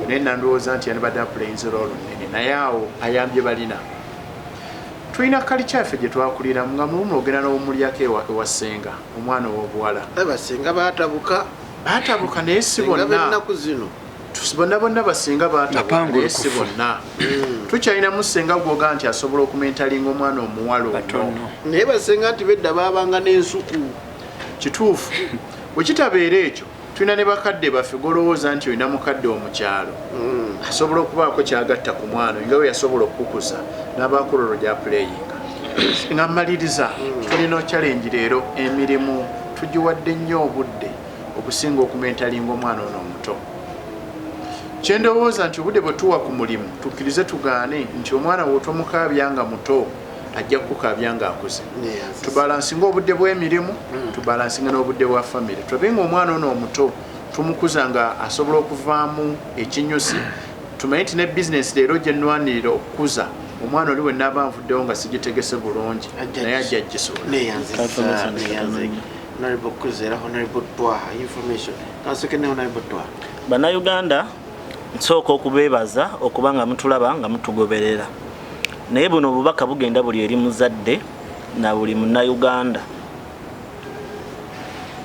naye nandowooza nti yanibadde apulayinze loolo nnene naye awo ayambye balina. Tulina kalica yaffe gye twakuliramu nga mulumu ogenda n'omulyako ewasenga omwana ow'obuwala abasinga baatabuka naye si bonna zino bonna basinga baatabuka naye si bonna tukyalinamu senga gwoga nti asobola okumentalinga omwana omuwala ono naye basenga nti bedda baabanga n'ensuku kituufu bwe kitabeera ekyo tulina ne bakadde baffe golowooza nti olina mukadde omukyalo asobola okubaako kyagatta ku mwana nga we yasobola okukuza n'abakololo gy'apulayinga nga mmaliriza tulina challenge leero emirimu tugiwadde nnyo obudde okusinga okumentalinga omwana ono omuto. Kyendowooza nti obudde bwe tuwa ku mulimu tukkirize tugaane nti omwana wotomukaabya nga muto ajja kukaabya nga akuze tubalansinga obudde bw'emirimu tubalansinga n'obudde bwa famire tulabe nga omwana ono omuto tumukuza nga asobola okuvaamu ekinyusi tumanyi nti ne bizinesi leero gye nnwanirira okukuza omwana oli wennaaba nvuddewo nga sigitegese bulungi naye ajja gisobola bannayuganda nsooka okubeebaza okuba nga mutulaba nga mutugoberera naye buno obubaka bugenda buli eri muzadde na buli munnayuganda.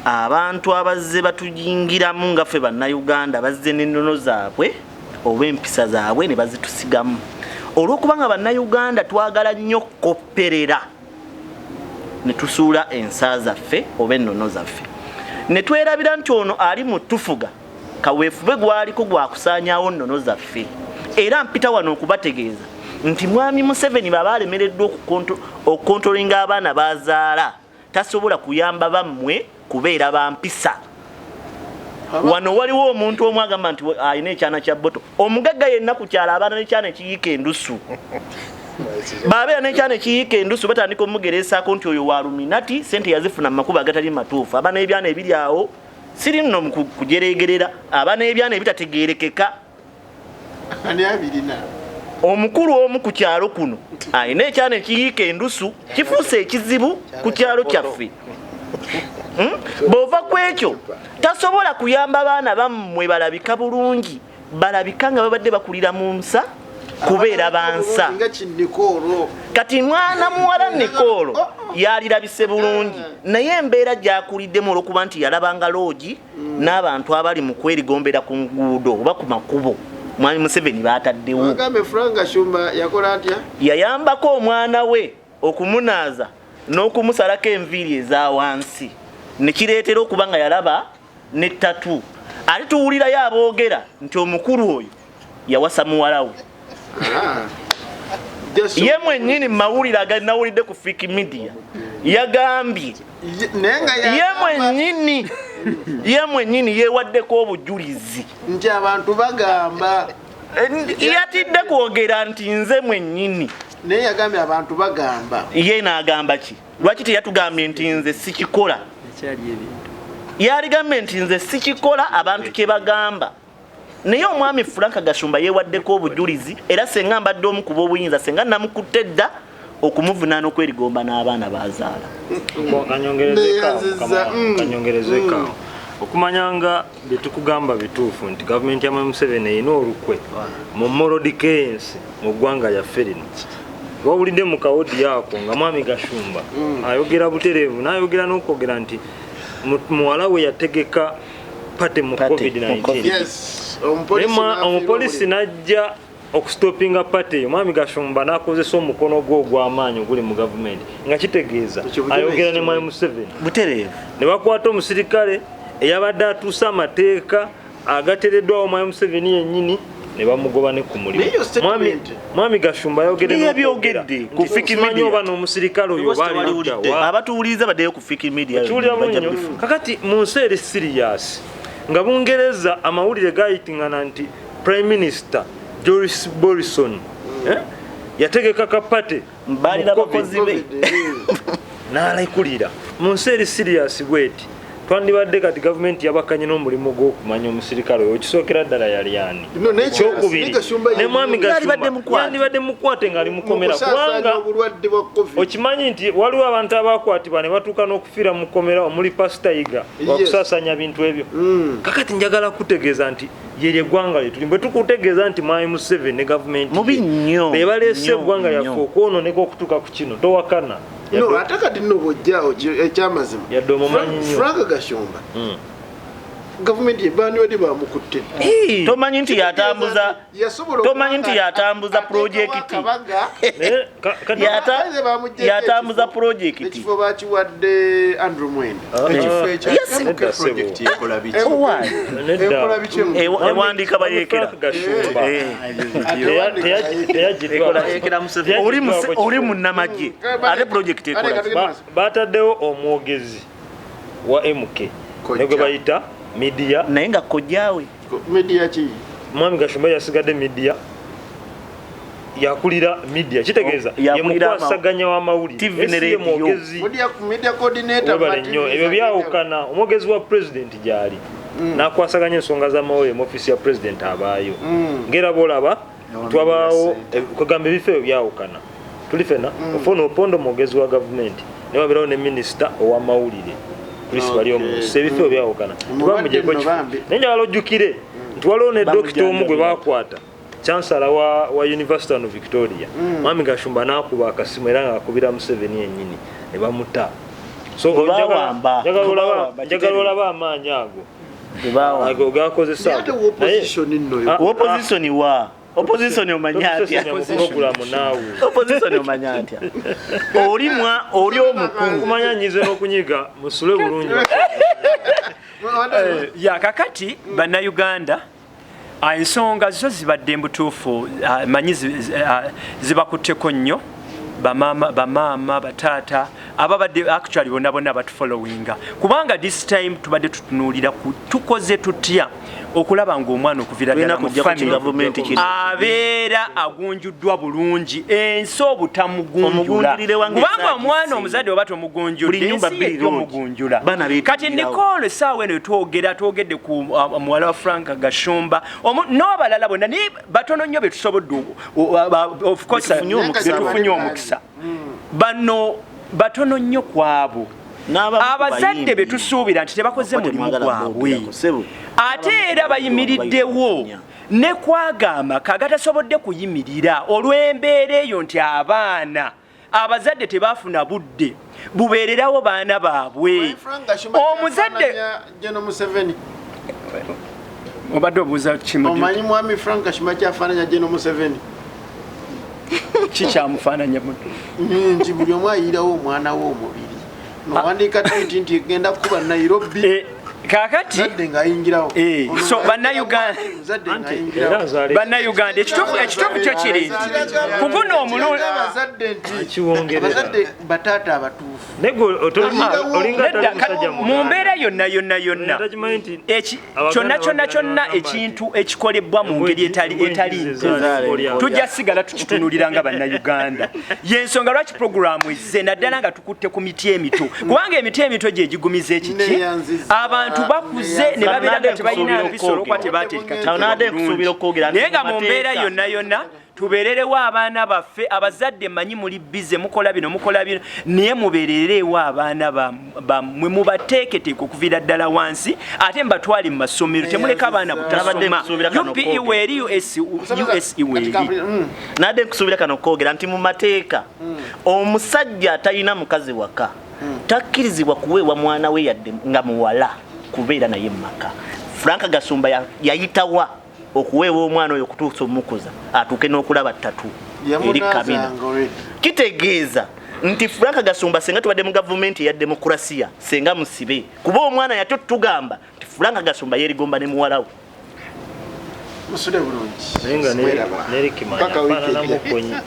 Abantu abazze batujingiramu nga ffe bannayuganda bazze n'ennono zaabwe oba empisa zaabwe ne bazitusigamu olw'okuba nga bannayuganda twagala nnyo kopperera ne tusuula ensa zaffe oba ennono zaffe ne twerabira nti ono ali mu tufuga kaweefube gwaliko gwakusaanyaawo nnono zaffe era mpita wano okubategeeza nti mwami Museveni baba alemereddwa okukontrolinga abaana bazaala tasobola kuyamba bammwe kubeera bampisa. Wano waliwo omuntu omu agamba nti alina ekyana kya bboto omugagga yenna ku kyala abaana n'ekyana ekiyiika endusu baabeera n'ekyana ekiyiika endusu batandika omugereesaako nti oyo wa luminati sente yazifuna mu makubo agatali matuufu abaana ebyana ebiri awo siri nno kujereegerera abaana ebyana ebitategeerekeka ani abirina omukulu omu ku kyalo kuno alina ekyana ekiyiika endusu kifuuse ekizibu ku kyalo kyaffe. Bw'ova ku ekyo tasobola kuyamba abaana bammwe balabika bulungi balabika nga babadde bakulira mu nsa kubeera bansa. Kati mwana muwala Nicole yalirabise bulungi naye embeera gy'akuliddemu olw'okuba nti yalabanga loogi n'abantu abali mu kwerigombera ku nguudo oba ku makubo mwami Museveni baataddewo. Agambe Frank Gashumba yakola atya? Yayambako omwana we okumunaaza n'okumusalako enviiri eza wansi ne kireetera okuba nga yalaba ne ttatu. Ali tuwulirayo aboogera nti omukulu oyo yawasa muwala we. Ye mwennyini mu mawulire aganawulidde ku Fiki Media yagambye ye mwennyini yeewaddeko obujulizi nti abantu bagamba yatidde kwogera nti nze mwennyini naye yagambye abantu bagamba ye n'agamba ki lwaki teyatugambye nti nze sikikola yaligambye nti nze sikikola abantu kye bagamba naye omwami Frank Gashumba yeewaddeko obujulizi era senga mbadde omu ku b'obuyinza senga namukutte dda okumuvunaana okwerigomba n'abaana bazaala. Kanyongerezeka okumanya nga bye tukugamba bituufu nti gavumenti ya Museveni erina olukwe mu moral decadence mu ggwanga lyaffe lino wawulidde mu kawodi yaako nga mwami Gashumba ayogera butereevu n'ayogera n'okwogera nti muwala we yategeka pate mu COVID-19. Omupoliisi n'ajja okustopinga pate eyo mwami Gashumba n'akozesa omukono gwe ogw'amaanyi oguli mu gavumenti nga kitegeeza ayogera ne mwami Museveni butereevu ne bakwata omusirikale eyabadde atuusa amateeka agateereddwawo mwami Museveni yennyini ne bamugoba ne ku mulimu. Mwami Gashumba yabyogedde ku Fiki Media oba n'omusirikale oyo baali abatuwuliza baddeyo ku Fiki Media kakati mu nsi eri serious nga Bungereza amawulire gayitingana nti Prime Minister Boris Johnson yategeka kapate mbali n'abakozi be n'alekulira mu nsi eri serious bweti twandibadde kati gavumenti yabakanye n'omulimu gw'okumanya omusirikale oyo kisookera ddala yali ani kyokubiri ne mwami Gashumba yandibadde mukwate ng'ali mukomera kubanga okimanyi nti waliwo abantu abakwatibwa ne batuuka n'okufiira mu komera omuli pasita Yiga wakusaasanya bintu ebyo kakati njagala kutegeeza nti lyeryo eggwanga lye tuli bwe tukutegeeza nti mwami Museveni ne gavumenti be baleese eggwanga lyaffe okwonooneka okutuuka ku kino towakana no atakati nno bojjaawo ekyamazima Frank Gashumba gavumenti ebandibadde bamukutte tomanyi nti yatambuza projekiti yatambuza projekiti ekifo bakiwadde Andrew Mwenda ewandiika bayeekera oli munnamagye ate projekiti ekola bataddewo omwogezi wa MK negwe bayita media naye nga kojjaawe media ki mwami Gashumba yasigadde media yakulira media kitegeeza yemukwasaganya w'amawulire media coordinator ebyo byawukana omwogezi wa president gyali n'akwasaganya ensonga z'amawulire mu ofisi ya president abaayo ngera bolaba twabaawo kugamba ebifo ebyo byawukana tuli fena ofuna opondo omwogezi wa gavumenti ne wabeerawo ne minisita ow'amawulire polisi bali omunsi ebifo byawukana tubamujeko naye njagala ojjukire nti waliwo ne dokita omu gwe baakwata chancellor wa University of Victoria mwami Gashumba n'akuba akasimu era ng'akubira Museveni yennyini ne bamuta so njagala olaba amaanyi ago gakozesa opposition omanya atya opposition omanya atya oli omukungu kumanya nyize n'okunyiga musule bulungi kakati bannayuganda ensonga zo zibadde mbutuufu manyi zibakutteko nnyo bamaama bataata ababadde actually bonna batufollowinga kubanga this time tubadde tutunuulira tukoze tutya okulaba ng'omwana okuvira ddala mu family abeera agunjuddwa bulungi ensi obutamugunjula kubanga omwana omuzadde oba tomugunjudde ensi yejja omugunjula kati Nicole essaawa eno twogedde ku muwala wa Frank Gashumba n'abalala bonna naye batono nnyo betusobodde of course betufunye omukisa bano batono nnyo kwabo abazadde betusuubira nti tebakoze mulimu gwabwe ate era bayimiriddewo ne kwagamba kagatasobodde kuyimirira olw'embeera eyo nti abaana abazadde tebafuna budde bubeererawo baana baabwe omuzadde obadde obuuza omanyi mwami Frank Gashumba kyafaananya General Museveni kikyamufaananya nti buli omu ayirawo omwana we omubiri nowandiika tweet nti genda kuba Nairobi kakati zadde ng'ayingirawo so bannayuganda ekituufu kyo kiri nti kukuna omululu abazadde bataata abatuufu mu mbeera yonna kyonna ekintu ekikolebwa mu ngeri etali tujja sigala tukitunulira nga bannayuganda yensonga lwaki puroguramu ezze naddala nga tukutte ku miti emito kubanga emiti emito gye gigumiza ekiki abantu bakuze ne babeera nga tebalina bisolo kwa tebateekanaye nga mu mbeera yonna tubererewo abaana baffe abazadde manyi muli bize mukola bino niye mubererewo abaana bammwe mubateeketeeke okuviira ddala wansi ate mbatwale mu masomero temuleka abaana butasoma UPE weeri USE weeri nadde nkusuubira kano koogera nti mu mateeka omusajja atalina mukazi waka takkirizibwa kuweebwa mwana we yadde nga muwala kubeera naye mu maka. Frank Gashumba yayitawa okuweebwa omwana oyo okutuusa omukuza atuuke n'okulaba ttatu eri kabina. Kitegeeza nti Frank Gashumba senga tubadde mu gavumenti ya demokrasiya senga musibe kuba omwana yatyo tugamba nti Frank Gashumba yerigomba ne muwalawo. Musude bulungi. Nenga ne kimanya.